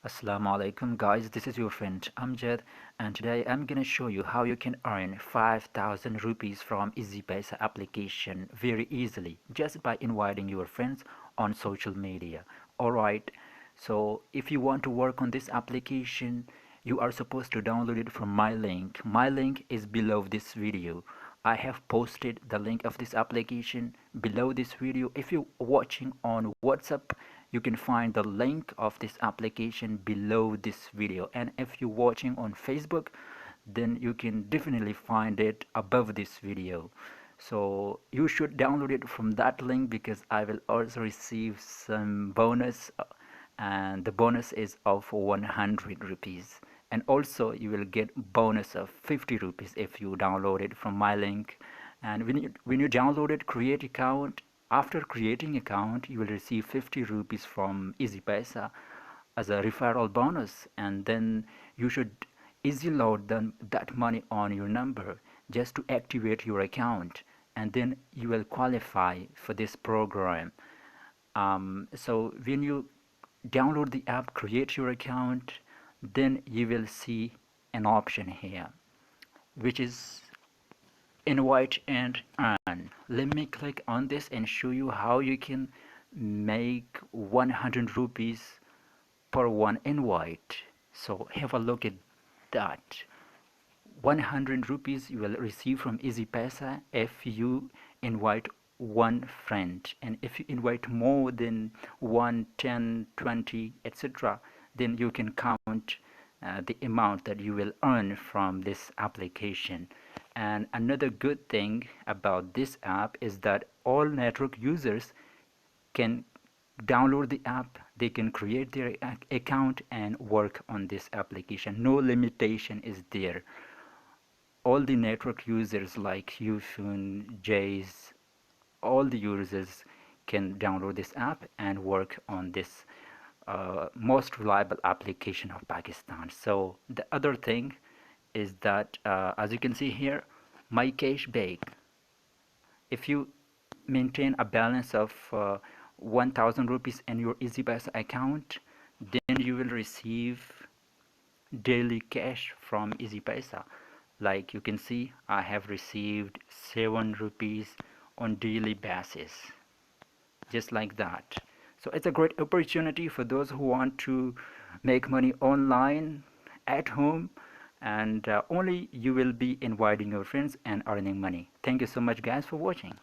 Assalamu alaikum guys, this is your friend Amjad, and today I'm gonna show you how you can earn 5000 rupees from Easypaisa application very easily just by inviting your friends on social media. Alright, so if you want to work on this application, you are supposed to download it from my link. My link is below this video. I have posted the link of this application below this video. If you're watching on WhatsApp, you can find the link of this application below this video, and if you're watching on Facebook, then you can definitely find it above this video. So you should download it from that link because I will also receive some bonus, and the bonus is of 100 rupees, and also you will get bonus of 50 rupees if you download it from my link. And when you download it, create account. After creating account, you will receive 50 rupees from Easypaisa as a referral bonus, and then you should easy load that money on your number just to activate your account, and then you will qualify for this program. So when you download the app, create your account, then you will see an option here which is invite and earn. Let me click on this and show you how you can make 100 rupees per one invite. So have a look at that. 100 rupees you will receive from Easypaisa if you invite one friend, and if you invite more than 1, 10, 20, etc., then you can count the amount that you will earn from this application. And another good thing about this app is that all network users can download the app, they can create their account and work on this application. No limitation is there. All the network users like Yufun, Jays, all the users can download this app and work on this most reliable application of Pakistan. So the other thing is that as you can see here, my cashback, if you maintain a balance of 1000 rupees in your Easypaisa account, then you will receive daily cash from Easypaisa. Like you can see, I have received 7 rupees on daily basis, just like that. So it's a great opportunity for those who want to make money online at home, and only you will be inviting your friends and earning money. Thank you so much guys for watching.